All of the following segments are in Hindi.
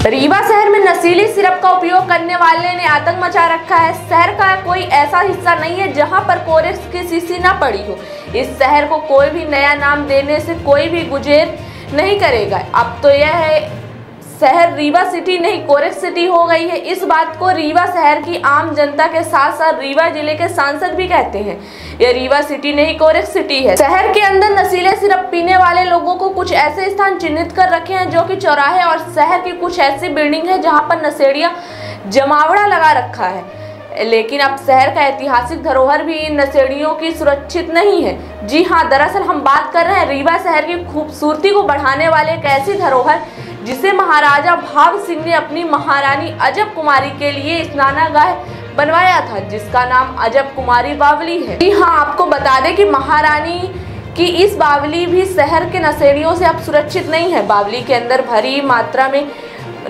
रीवा शहर में नशीली सिरप का उपयोग करने वाले ने आतंक मचा रखा है। शहर का कोई ऐसा हिस्सा नहीं है जहां पर कोरेक्स की शीशी ना पड़ी हो। इस शहर को कोई भी नया नाम देने से कोई भी गुरेज नहीं करेगा। अब तो यह है शहर रीवा सिटी नहीं कोरेक्स सिटी हो गई है। इस बात को रीवा शहर की आम जनता के साथ साथ रीवा जिले के सांसद भी कहते हैं। यह रीवा सिटी नहीं कोरेक्स सिटी है। शहर के अंदर नशीले सिरप पीने वाले लोगों को कुछ ऐसे स्थान चिन्हित कर रखे हैं जो कि चौराहे और शहर की कुछ ऐसी बिल्डिंग है जहां पर नशेड़ियां जमावड़ा लगा रखा है। लेकिन अब शहर का ऐतिहासिक धरोहर भी इन नशेड़ियों की सुरक्षित नहीं है। जी हाँ, दरअसल हम बात कर रहे हैं रीवा शहर की खूबसूरती को बढ़ाने वाले एक ऐसी धरोहर जिसे महाराजा भाव सिंह ने अपनी महारानी अजब कुमारी के लिए स्नानागाह बनवाया था, जिसका नाम अजब कुमारी बावली है। जी हाँ, आपको बता दें कि महारानी की इस बावली भी शहर के नशेड़ियों से अब सुरक्षित नहीं है। बावली के अंदर भारी मात्रा में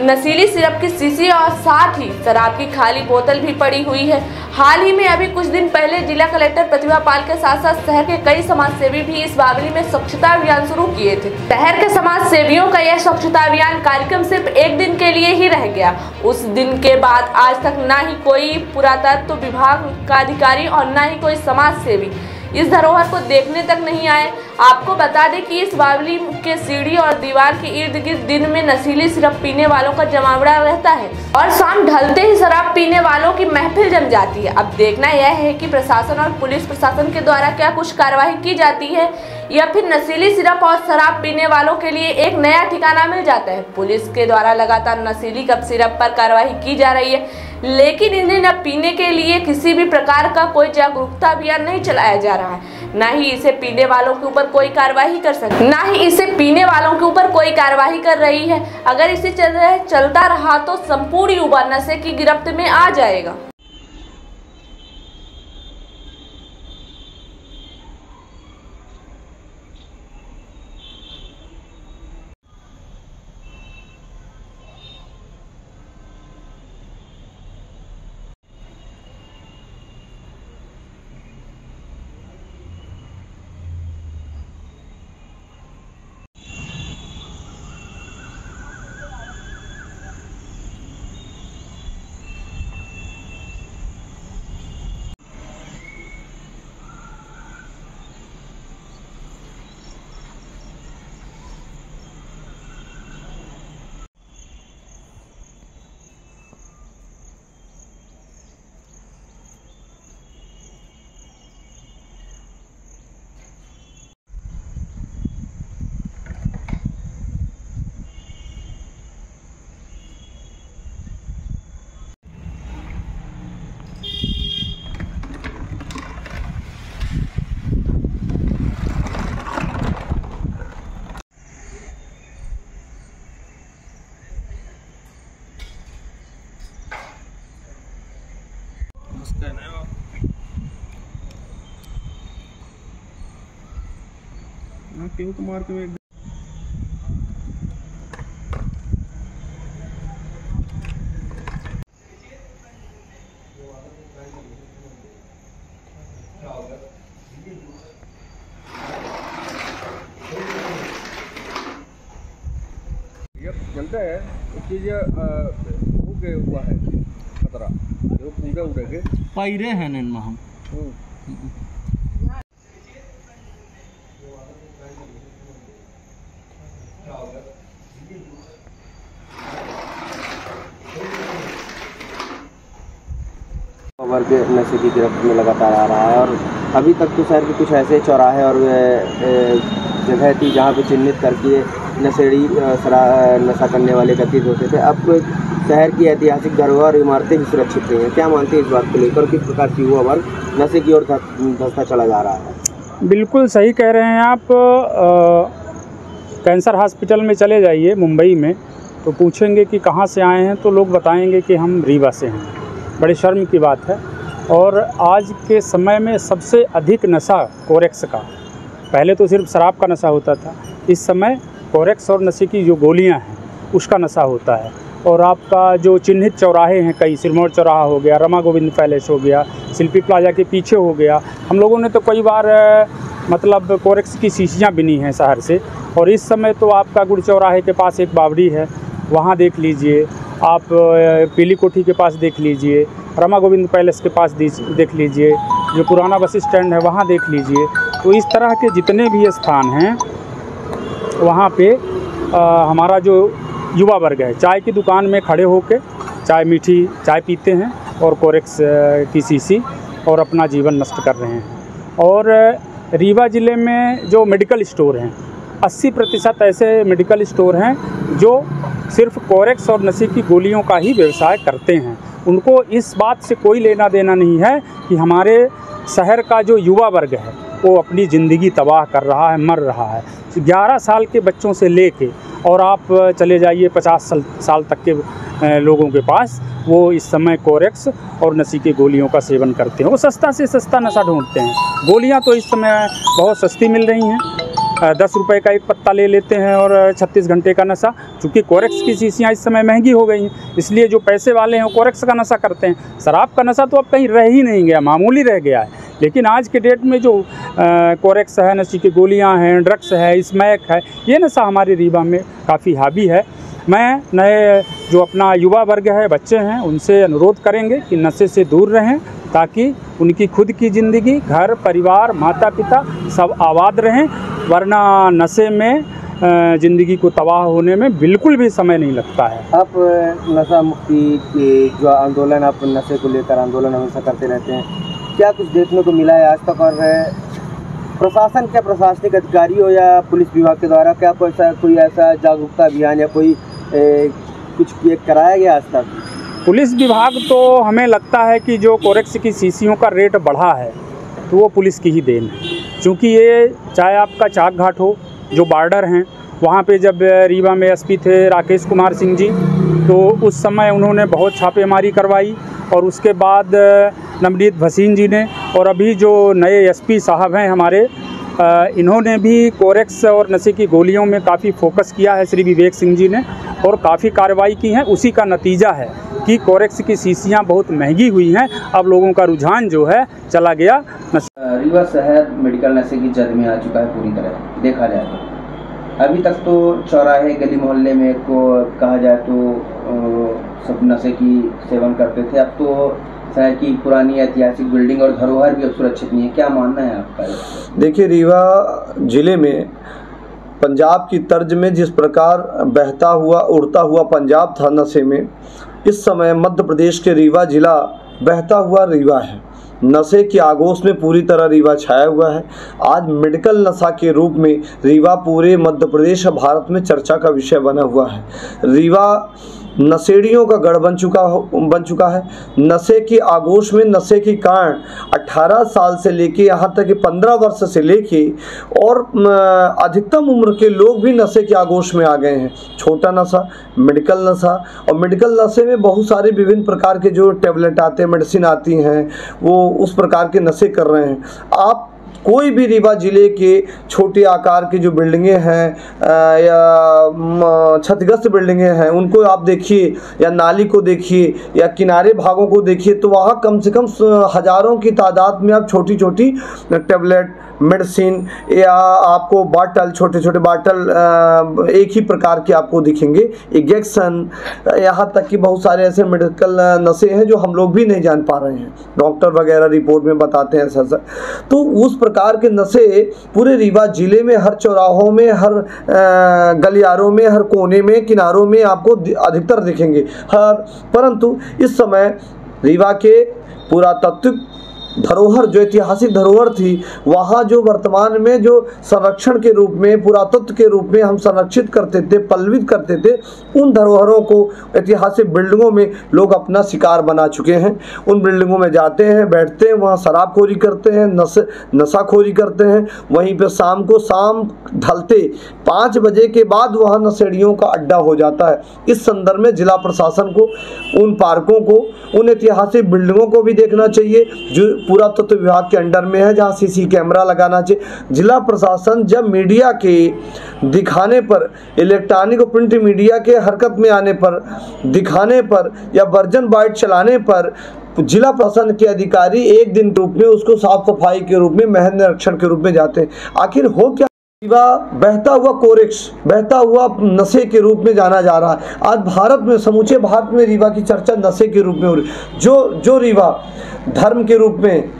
नशीली सिरप की शीशी और साथ ही शराब की खाली बोतल भी पड़ी हुई है। हाल ही में अभी कुछ दिन पहले जिला कलेक्टर प्रतिभा पाल के साथ साथ शहर के कई समाज सेवी भी इस बावली में स्वच्छता अभियान शुरू किए थे। शहर के समाज सेवियों का यह स्वच्छता अभियान कार्यक्रम सिर्फ एक दिन के लिए ही रह गया। उस दिन के बाद आज तक ना ही कोई पुरातत्व विभाग का अधिकारी और ना ही कोई समाज सेवी इस धरोहर को देखने तक नहीं आए। आपको बता दें कि इस बावली के सीढ़ी और दीवार के इर्द गिर्द दिन में नशीली सिरप पीने वालों का जमावड़ा रहता है और शाम ढलते ही शराब पीने वालों की महफिल जम जाती है। अब देखना यह है कि प्रशासन और पुलिस प्रशासन के द्वारा क्या कुछ कार्रवाई की जाती है या फिर नशीली सिरप और शराब पीने वालों के लिए एक नया ठिकाना मिल जाता है। पुलिस के द्वारा लगातार नशीली कप सिरप पर कार्रवाई की जा रही है, लेकिन इन्हें न पीने के लिए किसी भी प्रकार का कोई जागरूकता अभियान नहीं चलाया जा रहा है। ना ही इसे पीने वालों के ऊपर कोई कार्रवाई कर सकती, ना ही इसे पीने वालों के ऊपर कोई कार्रवाई कर रही है। अगर इसे चलता रहा तो संपूर्ण युवा नशे की गिरफ्त में आ जाएगा। केहू कुमार के एक जनता है चीज हुआ है खतरा पूरे उड़े के पायरे हैं इनमें हम खबर के नशे की गिरफ्त में लगातार आ रहा है और अभी तक तो शहर के कुछ ऐसे चौराहे और जगह थी जहाँ पे चिन्हित करके नशेड़ी नशा करने वाले एकत्रित होते थे। अब शहर की ऐतिहासिक धरोहर और इमारतें भी सुरक्षित नहीं हैं। क्या मानते हैं इस बात को लेकर, किस प्रकार की युवा वर्ग नशे की ओर धंसता चला जा रहा है? बिल्कुल सही कह रहे हैं आप। कैंसर हॉस्पिटल में चले जाइए मुंबई में तो पूछेंगे कि कहाँ से आए हैं तो लोग बताएंगे कि हम रीवा से हैं। बड़ी शर्म की बात है। और आज के समय में सबसे अधिक नशा कोरेक्स का, पहले तो सिर्फ शराब का नशा होता था, इस समय कोरेक्स और नशे की जो गोलियां हैं उसका नशा होता है। और आपका जो चिन्हित चौराहे हैं, कई सिरमौर चौराहा हो गया, रमा गोविंद पैलेस हो गया, शिल्पी प्लाजा के पीछे हो गया, हम लोगों ने तो कई बार मतलब कोरेक्स की शीशियाँ बिनी हैं शहर से। और इस समय तो आपका गुड़ चौराहे के पास एक बावड़ी है, वहाँ देख लीजिए, आप पीली कोठी के पास देख लीजिए, रमा गोविंद पैलेस के पास देख लीजिए, जो पुराना बस स्टैंड है वहाँ देख लीजिए। तो इस तरह के जितने भी स्थान हैं वहाँ पे हमारा जो युवा वर्ग है चाय की दुकान में खड़े होकर मीठी चाय पीते हैं और कोरेक्स की शीशी और अपना जीवन नष्ट कर रहे हैं। और रीवा ज़िले में जो मेडिकल स्टोर हैं 80% ऐसे मेडिकल स्टोर हैं जो सिर्फ कोरेक्स और नशे की गोलियों का ही व्यवसाय करते हैं। उनको इस बात से कोई लेना देना नहीं है कि हमारे शहर का जो युवा वर्ग है वो अपनी ज़िंदगी तबाह कर रहा है, मर रहा है। 11 साल के बच्चों से लेके और आप चले जाइए 50 साल तक के लोगों के पास, वो इस समय कोरेक्स और नशे की गोलियों का सेवन करते हैं। वो सस्ता से सस्ता नशा ढूंढते हैं। गोलियां तो इस समय बहुत सस्ती मिल रही हैं, 10 रुपये का एक पत्ता ले लेते हैं और 36 घंटे का नशा। चूँकि कोरेक्स की शीशियाँ इस समय महंगी हो गई हैं, इसलिए जो पैसे वाले हैं वो कोरेक्स का नशा करते हैं। शराब का नशा तो अब कहीं रह ही नहीं गया, मामूली रह गया है। लेकिन आज के डेट में जो कोरेक्स है, नशे की गोलियां हैं, ड्रग्स है, स्मैक है, ये नशा हमारे रीवा में काफ़ी हावी है। मैं नए जो अपना युवा वर्ग है, बच्चे हैं, उनसे अनुरोध करेंगे कि नशे से दूर रहें ताकि उनकी खुद की ज़िंदगी, घर परिवार, माता पिता सब आबाद रहें। वरना नशे में ज़िंदगी को तबाह होने में बिल्कुल भी समय नहीं लगता है। आप नशा मुक्ति के जो आंदोलन, आप नशे को लेकर आंदोलन हमेशा करते रहते हैं, क्या कुछ देखने को मिला है आज तक? और प्रशासन, क्या प्रशासनिक अधिकारी हो या पुलिस विभाग के द्वारा क्या कोई ऐसा जागरूकता अभियान या कोई कुछ कराया गया आज तक? पुलिस विभाग तो हमें लगता है कि जो कोरेक्स की शीशियों का रेट बढ़ा है तो वो पुलिस की ही देन है। क्योंकि ये चाहे आपका चाक घाट हो, जो बॉर्डर हैं, वहाँ पे जब रीवा में एसपी थे राकेश कुमार सिंह जी, तो उस समय उन्होंने बहुत छापेमारी करवाई। और उसके बाद नवनीत भसीन जी ने, और अभी जो नए एसपी साहब हैं हमारे, इन्होंने भी कोरेक्स और नशे की गोलियों में काफ़ी फोकस किया है, श्री विवेक सिंह जी ने, और काफ़ी कार्रवाई की है। उसी का नतीजा है कि कोरेक्स की शीशियाँ बहुत महंगी हुई हैं। अब लोगों का रुझान जो है चला गया। रीवा शहर मेडिकल नशे की जद में आ चुका है पूरी तरह देखा जाए तो। अभी तक तो चौराहे गली मोहल्ले में को कहा जाए तो सब नशे की सेवन करते थे। अब तो शहर की पुरानी ऐतिहासिक बिल्डिंग और धरोहर भी अब सुरक्षित नहीं है। क्या मानना है आपका? देखिए, रीवा जिले में पंजाब की तर्ज में जिस प्रकार बहता हुआ उड़ता हुआ पंजाब था नशे में, इस समय मध्य प्रदेश के रीवा जिला बहता हुआ रीवा है। नशे की आगोश में पूरी तरह रीवा छाया हुआ है। आज मेडिकल नशा के रूप में रीवा पूरे मध्य प्रदेश और भारत में चर्चा का विषय बना हुआ है। रीवा नशेड़ियों का गढ़ बन चुका है। नशे की आगोश में नशे के कारण 18 साल से लेके यहाँ तक कि 15 वर्ष से लेके और अधिकतम उम्र के लोग भी नशे की आगोश में आ गए हैं। छोटा नशा, मेडिकल नशा, और मेडिकल नशे में बहुत सारे विभिन्न प्रकार के जो टैबलेट आते हैं, मेडिसिन आती हैं, वो उस प्रकार के नशे कर रहे हैं। आप कोई भी रीवा ज़िले के छोटे आकार की जो बिल्डिंगें हैं या क्षतिग्रस्त बिल्डिंगें हैं, उनको आप देखिए, या नाली को देखिए, या किनारे भागों को देखिए, तो वहाँ कम से कम हज़ारों की तादाद में आप छोटी छोटी टैबलेट, मेडिसिन या आपको बाटल, छोटे छोटे बाटल एक ही प्रकार के आपको दिखेंगे, इंजेक्शन, यहाँ तक कि बहुत सारे ऐसे मेडिकल नशे हैं जो हम लोग भी नहीं जान पा रहे हैं। डॉक्टर वगैरह रिपोर्ट में बताते हैं ऐसा। तो उस प्रकार के नशे पूरे रीवा जिले में हर चौराहों में, हर गलियारों में, हर कोने में, किनारों में आपको अधिकतर दिखेंगे। परंतु इस समय रीवा के पुरातात्विक धरोहर, जो ऐतिहासिक धरोहर थी, वहाँ जो वर्तमान में जो संरक्षण के रूप में, पुरातत्व के रूप में हम संरक्षित करते थे, पल्लवित करते थे, उन धरोहरों को ऐतिहासिक बिल्डिंगों में लोग अपना शिकार बना चुके हैं। उन बिल्डिंगों में जाते हैं, बैठते हैं, वहाँ शराबखोरी करते हैं, नशाखोरी करते हैं। वहीं पर शाम ढलते 5 बजे के बाद वहाँ नशेड़ियों का अड्डा हो जाता है। इस संदर्भ में जिला प्रशासन को उन पार्कों को, उन ऐतिहासिक बिल्डिंगों को भी देखना चाहिए जो पुरातत्व विभाग के अंडर में है, जहां सीसी कैमरा लगाना चाहिए। जिला प्रशासन जब मीडिया के दिखाने पर, इलेक्ट्रॉनिक और प्रिंट मीडिया के हरकत में आने पर, दिखाने पर या वर्जन बाइट चलाने पर जिला प्रशासन के अधिकारी एक दिन के रूप में उसको साफ सफाई के रूप में, महल निरीक्षण के रूप में जाते हैं। आखिर हो क्या रीवा बहता हुआ कोरेक्स, बहता हुआ नशे के रूप में जाना जा रहा है। आज भारत में, समूचे भारत में रीवा की चर्चा नशे के रूप में हो रही। जो रीवा धर्म के रूप में,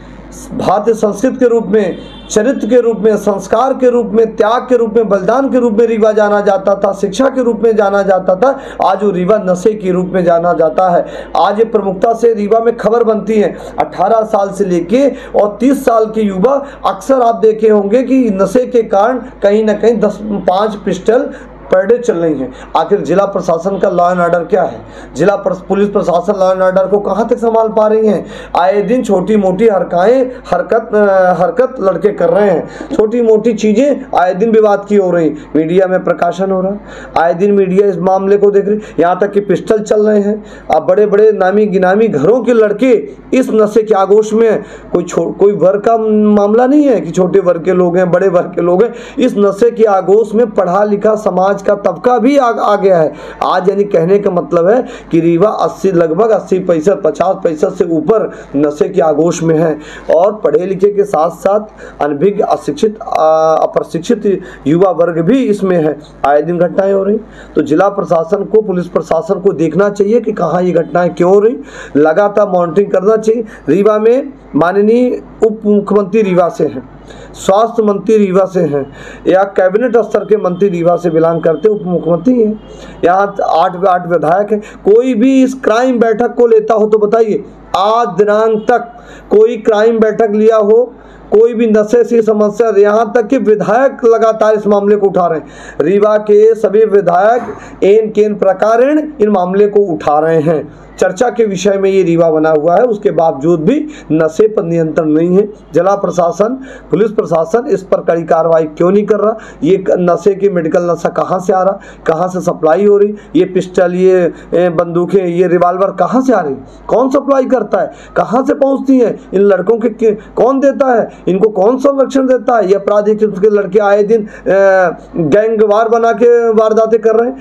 भारतीय संस्कृति के रूप में, चरित्र के रूप में, संस्कार के रूप में, त्याग के रूप में, बलिदान के रूप में रीवा जाना जाता था, शिक्षा के रूप में जाना जाता था, आज वो रीवा नशे के रूप में जाना जाता है। आज ये प्रमुखता से रीवा में खबर बनती है। 18 साल से लेके और 30 साल के युवा अक्सर आप देखे होंगे कि नशे के कारण कहीं ना कहीं 5 पिस्टल पर डे चल रही हैं। आखिर जिला प्रशासन का लॉ एंड ऑर्डर क्या है? जिला पुलिस प्रशासन लॉ एंड ऑर्डर को कहां तक संभाल पा रही हैं? आए दिन छोटी मोटी हरकत लड़के कर रहे हैं, छोटी मोटी चीजें आए दिन विवाद की हो रही, मीडिया में प्रकाशन हो रहा, आए दिन मीडिया इस मामले को देख रही, यहाँ तक कि पिस्टल चल रहे हैं। अब बड़े बड़े नामी गिनामी घरों के लड़के इस नशे के आगोश में, कोई वर्ग का मामला नहीं है कि छोटे वर्ग के लोग हैं, बड़े वर्ग के लोग हैं, इस नशे के आगोश में पढ़ा लिखा समाज का तबका भी आ गया है आज। यानी कहने का मतलब है कि रीवा लगभग 80%, 50% से ऊपर नशे के आगोश में है। और पढ़े लिखे के साथ साथ अनभिज्ञ, अशिक्षित, अप्रशिक्षित युवा वर्ग भी इसमें है। आए दिन घटनाएं हो रही, तो जिला प्रशासन को, पुलिस प्रशासन को देखना चाहिए कि कहाँ ये घटनाएं क्यों हो रही, लगातार मॉनिटरिंग करना चाहिए। रीवा में माननीय उप मुख्यमंत्री रीवा से हैं, स्वास्थ्य मंत्री रीवा से हैं, या कैबिनेट स्तर के मंत्री रीवा से बिलोंग करते उप मुख्यमंत्री हैं, यहाँ 8 विधायक हैं। कोई भी इस क्राइम बैठक को लेता हो तो बताइए, आज दिनांक तक कोई क्राइम बैठक लिया हो, कोई भी नशे से समस्या, यहाँ तक कि विधायक लगातार इस मामले को उठा रहे हैं। रीवा के सभी विधायक एन केन प्रकारेण इन मामले को उठा रहे हैं। चर्चा के विषय में ये रीवा बना हुआ है, उसके बावजूद भी नशे पर नियंत्रण नहीं है। जिला प्रशासन, पुलिस प्रशासन इस पर कड़ी कार्रवाई क्यों नहीं कर रहा? ये नशे के मेडिकल नशा कहाँ से आ रहा, कहाँ से सप्लाई हो रही? ये पिस्टल, ये बंदूकें, ये रिवाल्वर कहाँ से आ रही? कौन सप्लाई करता है? कहाँ से पहुँचती हैं? इन लड़कों के कौन देता है? इनको कौन संरक्षण देता है? ये अपराधी के लड़के आए दिन गैंग वार बना के वारदातें कर रहे हैं,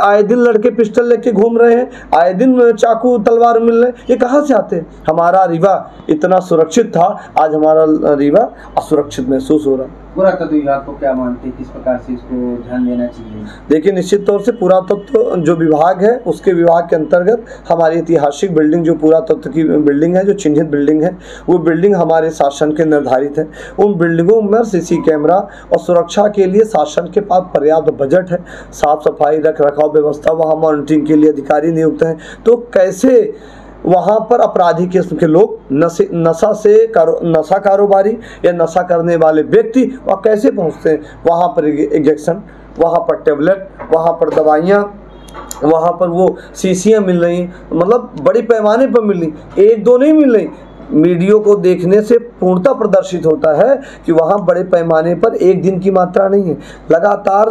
आए दिन लड़के पिस्टल लेके घूम रहे हैं, आए दिन चाकू तलवार मिल रहे, ये कहाँ से आते हैं? हमारा रीवा इतना सुरक्षित था, आज हमारा रीवा असुरक्षित महसूस हो रहा है। पुरातत्व विभाग को क्या मानते हैं, किस प्रकार से इसको ध्यान देना चाहिए? देखिए, निश्चित तौर से पुरातत्व जो विभाग है, उसके विभाग के अंतर्गत हमारी ऐतिहासिक बिल्डिंग, जो पुरातत्व की बिल्डिंग है, जो चिन्हित बिल्डिंग है, वो बिल्डिंग हमारे शासन के निर्धारित है। उन बिल्डिंगों में सीसी कैमरा और सुरक्षा के लिए शासन के पास पर्याप्त बजट है, साफ सफाई, रख रखाव व्यवस्था, वहाँ मॉनिटरिंग के लिए अधिकारी नियुक्त हैं। तो कैसे वहाँ पर अपराधी किस्म के लोग, नशा कारोबारी या नशा करने वाले व्यक्ति वहाँ कैसे पहुँचते हैं? वहाँ पर इंजेक्शन, वहाँ पर टेबलेट, वहाँ पर दवाइयाँ, वहाँ पर वो शीशियाँ मिल रही, मतलब बड़े पैमाने पर मिल रही, 1-2 नहीं मिल रही। वीडियो को देखने से पूर्णतः प्रदर्शित होता है कि वहाँ बड़े पैमाने पर एक दिन की मात्रा नहीं है, लगातार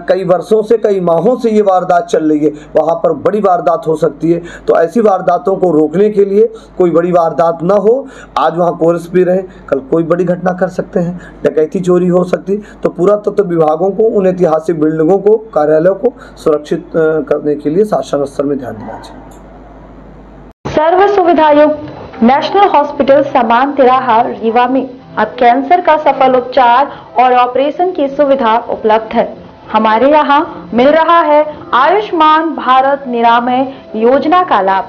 कई वर्षों से, कई माहों से ये वारदात चल रही है। वहाँ पर बड़ी वारदात हो सकती है, तो ऐसी वारदातों को रोकने के लिए, कोई बड़ी वारदात ना हो, आज वहाँ कोरस भी रहे, कल कोई बड़ी घटना कर सकते हैं, डकैती चोरी हो सकती। तो पुरातत्व विभागों को, उन ऐतिहासिक बिल्डिंगों को, कार्यालयों को सुरक्षित करने के लिए शासन स्तर में ध्यान देना चाहिए। सर्व सुविधायुक्त नेशनल हॉस्पिटल समान तिराहा रीवा में अब कैंसर का सफल उपचार और ऑपरेशन की सुविधा उपलब्ध है। हमारे यहाँ मिल रहा है आयुष्मान भारत निरामय योजना का लाभ।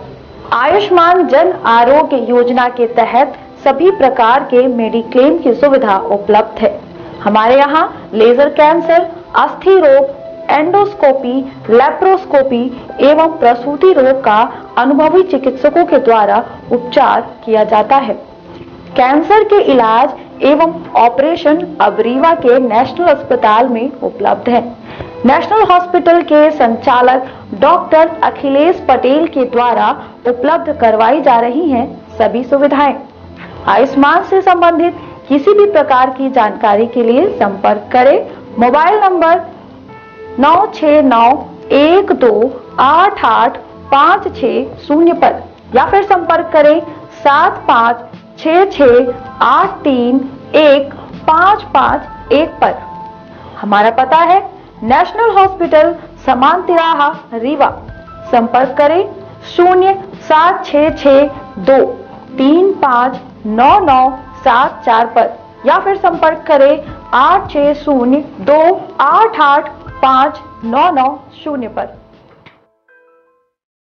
आयुष्मान जन आरोग्य योजना के तहत सभी प्रकार के मेडिक्लेम की सुविधा उपलब्ध है। हमारे यहाँ लेजर कैंसर, अस्थि रोग, एंडोस्कोपी, लेप्रोस्कोपी एवं प्रसूति रोग का अनुभवी चिकित्सकों के द्वारा उपचार किया जाता है। कैंसर के इलाज एवं ऑपरेशन अब रीवा के नेशनल अस्पताल में उपलब्ध है। नेशनल हॉस्पिटल के संचालक डॉक्टर अखिलेश पटेल के द्वारा उपलब्ध करवाई जा रही हैं सभी सुविधाएं। आयुष्मान से संबंधित किसी भी प्रकार की जानकारी के लिए संपर्क करें मोबाइल नंबर 9691288560 पर, या फिर संपर्क करें 7566831551 पर। हमारा पता है नेशनल हॉस्पिटल समान तिराहा रीवा। संपर्क करें 07662359974 पर। या फिर संपर्क करें 8602885990 पर।